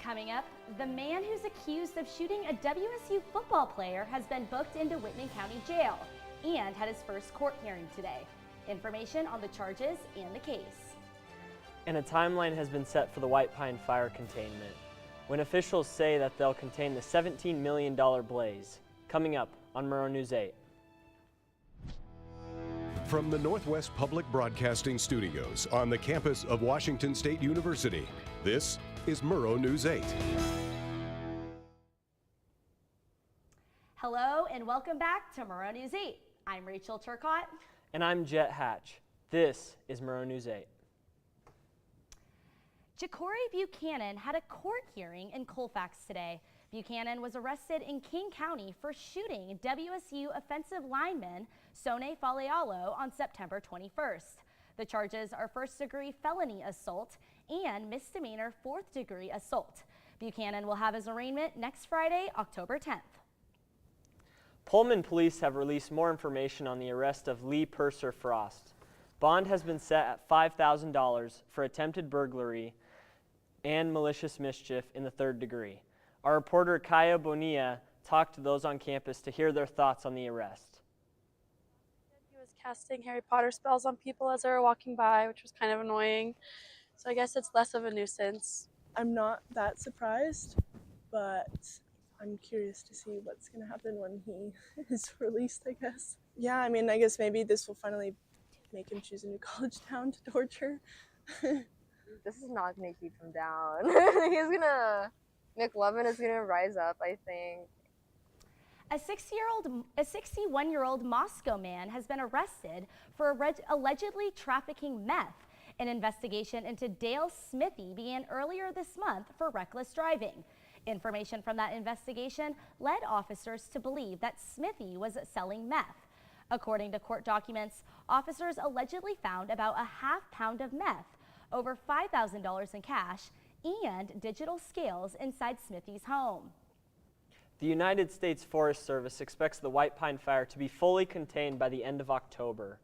Coming up, the man who's accused of shooting a WSU football player has been booked into Whitman County Jail and had his first court hearing today. Information on the charges and the case. And a timeline has been set for the White Pine fire containment, when officials say that they'll contain the $17 million blaze. Coming up on Murrow News 8. From the Northwest Public Broadcasting Studios on the campus of Washington State University, this is Murrow News 8. Hello and welcome back to Murrow News 8. I'm Rachel Turcotte. And I'm Jet Hatch. This is Murrow News 8. Ja'Cory Buchanan had a court hearing in Colfax today. Buchanan was arrested in King County for shooting WSU offensive lineman Sone Falealo on September 21st. The charges are first-degree felony assault and misdemeanor fourth-degree assault. Buchanan will have his arraignment next Friday, October 10th. Pullman police have released more information on the arrest of Lee Purser Frost. Bond has been set at $5,000 for attempted burglary and malicious mischief in the third degree. Our reporter Kaya Bonilla talked to those on campus to hear their thoughts on the arrest. He was casting Harry Potter spells on people as they were walking by, which was kind of annoying. So I guess it's less of a nuisance. I'm not that surprised, but I'm curious to see what's going to happen when he is released, I guess. Yeah, I mean, I guess maybe this will finally make him choose a new college town to torture. This is not going to keep him down. McLovin is going to rise up, I think. A 61-year-old Moscow man has been arrested for allegedly trafficking meth. An investigation into Dale Smithy began earlier this month for reckless driving. Information from that investigation led officers to believe that Smithy was selling meth. According to court documents, officers allegedly found about a half pound of meth, over $5,000 in cash, and digital scales inside Smithy's home. The United States Forest Service expects the White Pine fire to be fully contained by the end of October.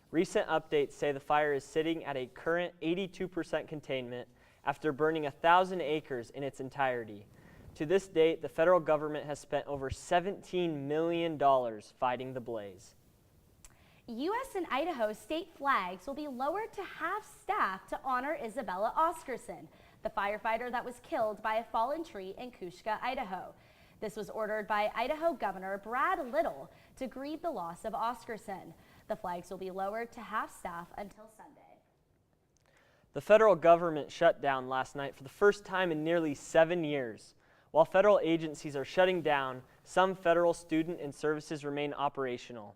Recent updates say the fire is sitting at a current 82% containment after burning 1,000 acres in its entirety. To this date, the federal government has spent over $17 million fighting the blaze. U.S. and Idaho state flags will be lowered to half staff to honor Isabella Oscarson, the firefighter that was killed by a fallen tree in Kushka, Idaho. This was ordered by Idaho Governor Brad Little to grieve the loss of Oscarson. The flags will be lowered to half staff until Sunday. The federal government shut down last night for the first time in nearly 7 years. While federal agencies are shutting down, some federal student and services remain operational.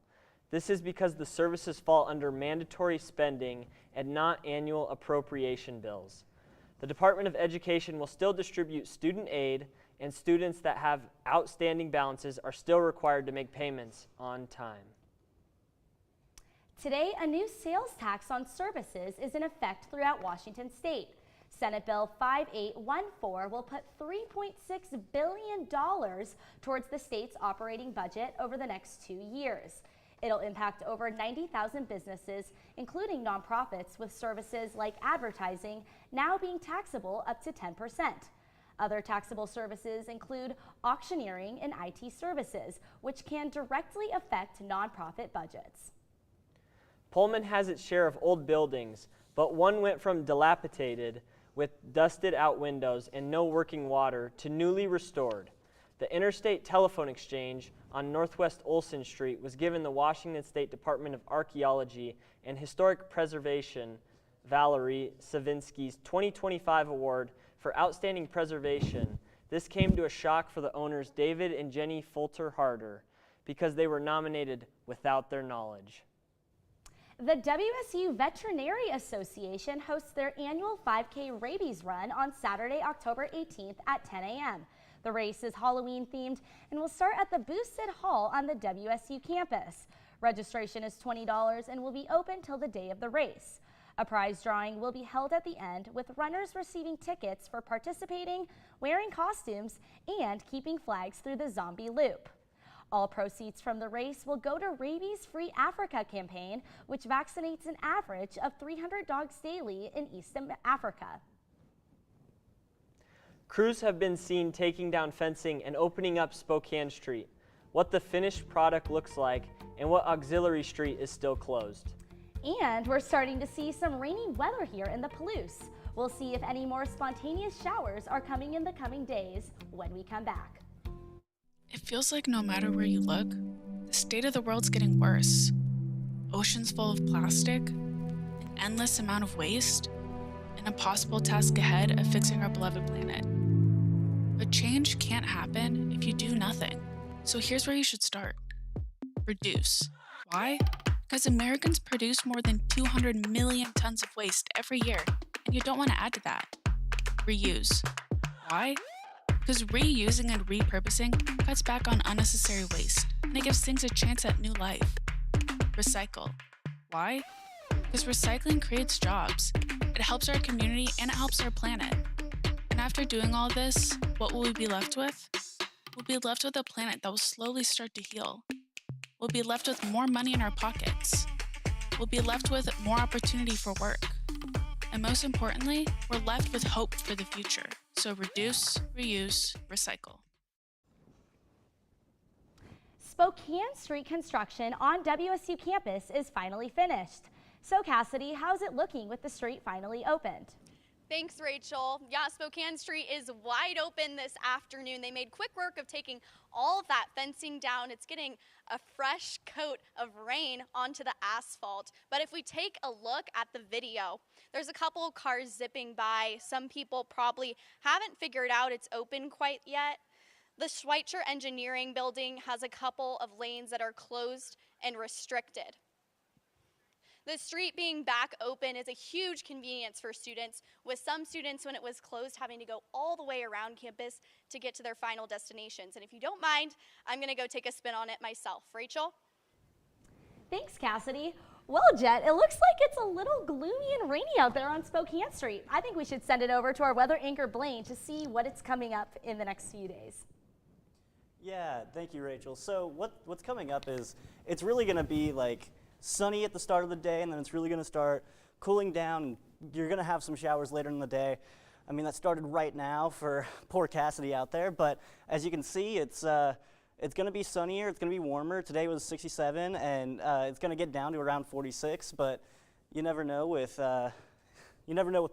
This is because the services fall under mandatory spending and not annual appropriation bills. The Department of Education will still distribute student aid, and students that have outstanding balances are still required to make payments on time. Today, a new sales tax on services is in effect throughout Washington State. Senate Bill 5814 will put $3.6 billion towards the state's operating budget over the next 2 years. It'll impact over 90,000 businesses, including nonprofits, with services like advertising now being taxable up to 10%. Other taxable services include auctioneering and IT services, which can directly affect nonprofit budgets. Pullman has its share of old buildings, but one went from dilapidated with dusted out windows and no working water to newly restored. The Interstate Telephone Exchange on Northwest Olson Street was given the Washington State Department of Archaeology and Historic Preservation Valerie Savinsky's 2025 award for outstanding preservation. This came to a shock for the owners David and Jenny Fulter Harder because they were nominated without their knowledge. The WSU Veterinary Association hosts their annual 5K rabies run on Saturday, October 18th at 10 a.m. The race is Halloween themed and will start at the Boosted Hall on the WSU campus. Registration is $20 and will be open till the day of the race. A prize drawing will be held at the end, with runners receiving tickets for participating, wearing costumes, and keeping flags through the zombie loop. All proceeds from the race will go to Rabies Free Africa campaign, which vaccinates an average of 300 dogs daily in East Africa. Crews have been seen taking down fencing and opening up Spokane Street, what the finished product looks like, and what auxiliary street is still closed. And we're starting to see some rainy weather here in the Palouse. We'll see if any more spontaneous showers are coming in the coming days when we come back. It feels like no matter where you look, the state of the world's getting worse. Oceans full of plastic, an endless amount of waste, an impossible task ahead of fixing our beloved planet. But change can't happen if you do nothing. So here's where you should start. Reduce. Why? Because Americans produce more than 200 million tons of waste every year, and you don't want to add to that. Reuse. Why? Because reusing and repurposing cuts back on unnecessary waste, and it gives things a chance at new life. Recycle. Why? Because recycling creates jobs. It helps our community and it helps our planet. And after doing all this, what will we be left with? We'll be left with a planet that will slowly start to heal. We'll be left with more money in our pockets. We'll be left with more opportunity for work. And most importantly, we're left with hope for the future. So reduce, reuse, recycle. Spokane Street construction on WSU campus is finally finished. So Cassidy, how's it looking with the street finally opened? Thanks, Rachel. Yeah, Spokane Street is wide open this afternoon. They made quick work of taking all of that fencing down. It's getting a fresh coat of rain onto the asphalt. But if we take a look at the video, there's a couple of cars zipping by. Some people probably haven't figured out it's open quite yet. The Schweitzer Engineering building has a couple of lanes that are closed and restricted. The street being back open is a huge convenience for students, with some students, when it was closed, having to go all the way around campus to get to their final destinations. And if you don't mind, I'm going to go take a spin on it myself. Rachel? Thanks, Cassidy. Well, Jet, it looks like it's a little gloomy and rainy out there on Spokane Street. I think we should send it over to our weather anchor, Blaine, to see what it's coming up in the next few days. Yeah, thank you, Rachel. So what's coming up is it's really going to be like sunny at the start of the day, and then it's really going to start cooling down, and you're going to have some showers later in the day. I mean, that started right now for poor Cassidy out there, but as you can see, it's going to be sunnier, it's going to be warmer. Today was 67, and it's going to get down to around 46, but you never know with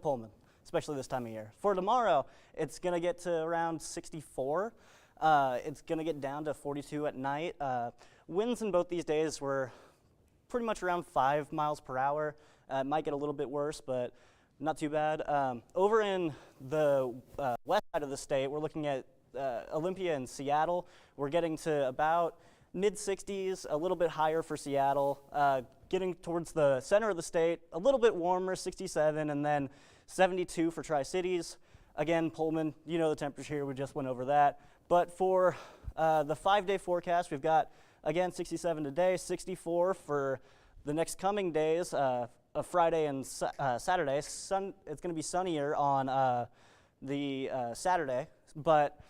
Pullman, especially this time of year. For tomorrow, it's going to get to around 64. It's going to get down to 42 at night. Winds in both these days were pretty much around 5 miles per hour. It might get a little bit worse, but not too bad. Over in the west side of the state, we're looking at Olympia and Seattle. We're getting to about mid-60s, a little bit higher for Seattle. Getting towards the center of the state, a little bit warmer, 67, and then 72 for Tri-Cities. Again, Pullman, you know the temperature here, we just went over that. But for the 5-day forecast, we've got, again, 67 today, 64 for the next coming days, Friday and Saturday. It's going to be sunnier on the Saturday, but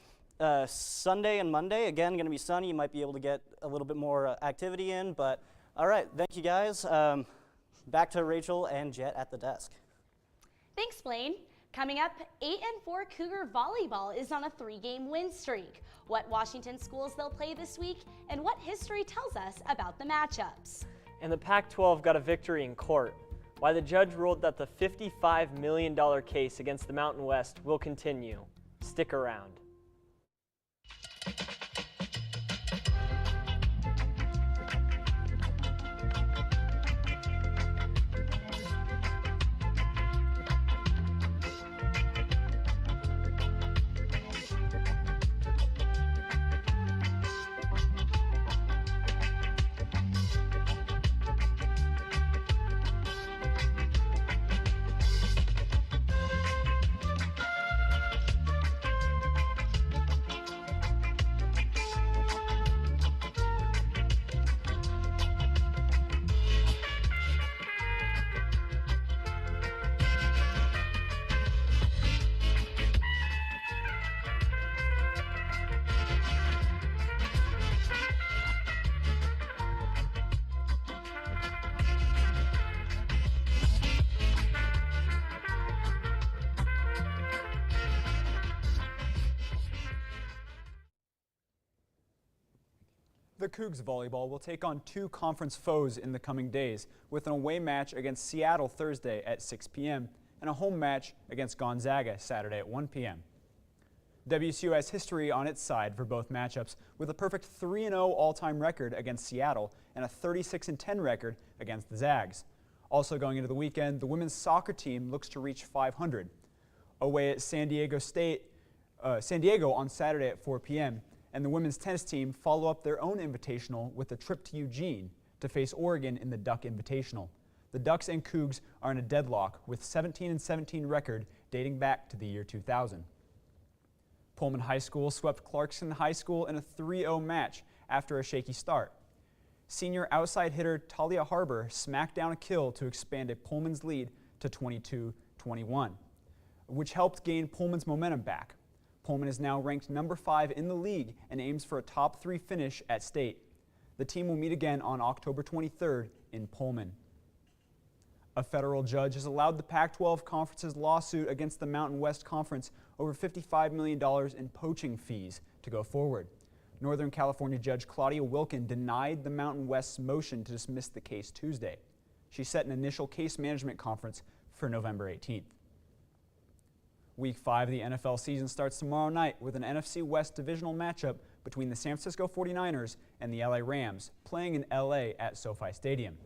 Sunday and Monday, again, going to be sunny. You might be able to get a little bit more activity in, but all right, thank you guys. Back to Rachel and Jet at the desk. Thanks, Blaine. Coming up, 8-4 Cougar Volleyball is on a 3-game win streak. What Washington schools they'll play this week, and what history tells us about the matchups. And the Pac-12 got a victory in court. Why the judge ruled that the $55 million case against the Mountain West will continue. Stick around. The Cougs volleyball will take on two conference foes in the coming days, with an away match against Seattle Thursday at 6 p.m. and a home match against Gonzaga Saturday at 1 p.m. WSU has history on its side for both matchups, with a perfect 3-0 all-time record against Seattle and a 36-10 record against the Zags. Also going into the weekend, the women's soccer team looks to reach 500. Away at San Diego on Saturday at 4 p.m., and the women's tennis team follow up their own invitational with a trip to Eugene to face Oregon in the Duck Invitational. The Ducks and Cougs are in a deadlock with 17-17 record dating back to the year 2000. Pullman High School swept Clarkson High School in a 3-0 match after a shaky start. Senior outside hitter Talia Harbor smacked down a kill to expand a Pullman's lead to 22-21, which helped gain Pullman's momentum back. Pullman is now ranked number 5 in the league and aims for a top 3 finish at state. The team will meet again on October 23rd in Pullman. A federal judge has allowed the Pac-12 Conference's lawsuit against the Mountain West Conference over $55 million in poaching fees to go forward. Northern California Judge Claudia Wilkin denied the Mountain West's motion to dismiss the case Tuesday. She set an initial case management conference for November 18th. Week 5 of the NFL season starts tomorrow night with an NFC West divisional matchup between the San Francisco 49ers and the LA Rams, playing in LA at SoFi Stadium.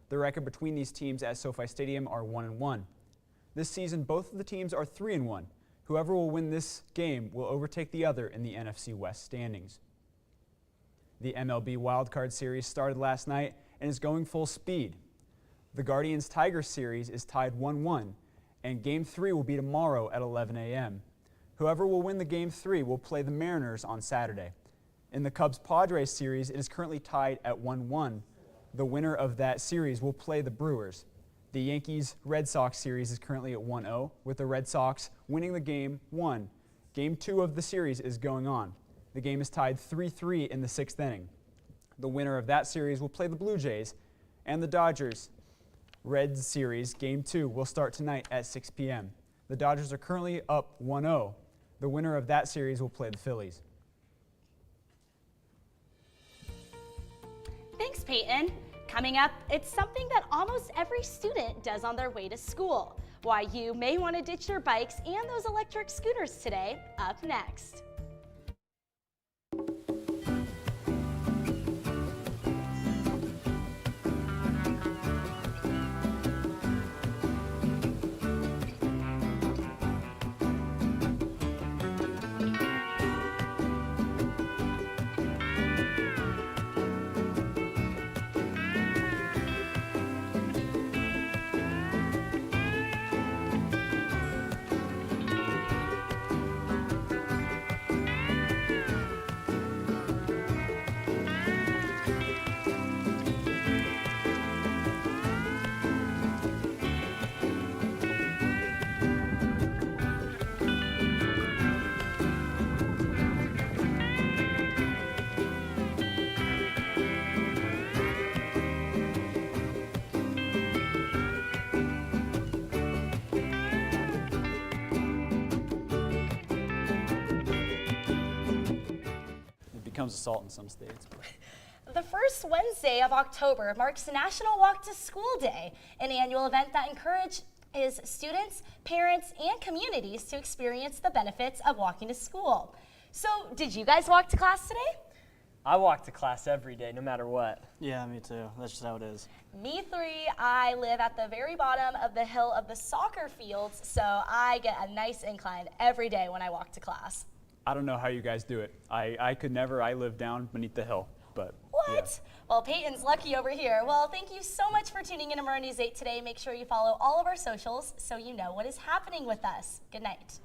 The record between these teams at SoFi Stadium are 1-1. This season, both of the teams are 3-1. Whoever will win this game will overtake the other in the NFC West standings. The MLB Wildcard Series started last night and is going full speed. The Guardians-Tigers series is tied 1-1, and Game 3 will be tomorrow at 11 a.m. Whoever will win the Game 3 will play the Mariners on Saturday. In the Cubs-Padres series, it is currently tied at 1-1. The winner of that series will play the Brewers. The Yankees-Red Sox series is currently at 1-0, with the Red Sox winning the Game 1. Game 2 of the series is going on. The game is tied 3-3 in the 6th inning. The winner of that series will play the Blue Jays, and the Dodgers-Reds series, Game 2, will start tonight at 6 p.m. The Dodgers are currently up 1-0. The winner of that series will play the Phillies. Thanks, Peyton. Coming up, it's something that almost every student does on their way to school. Why you may want to ditch your bikes and those electric scooters today, up next. Becomes assault in some states. The first Wednesday of October marks National Walk to School Day, an annual event that encourages students, parents, and communities to experience the benefits of walking to school. So, did you guys walk to class today? I walk to class every day, no matter what. Yeah, me too. That's just how it is. Me three, I live at the very bottom of the hill of the soccer fields, so I get a nice incline every day when I walk to class. I don't know how you guys do it. I could never. I live down beneath the hill, but What? yeah. Well, Peyton's lucky over here. Well, thank you so much for tuning in to Murrow News 8 today. Make sure you follow all of our socials so you know what is happening with us. Good night.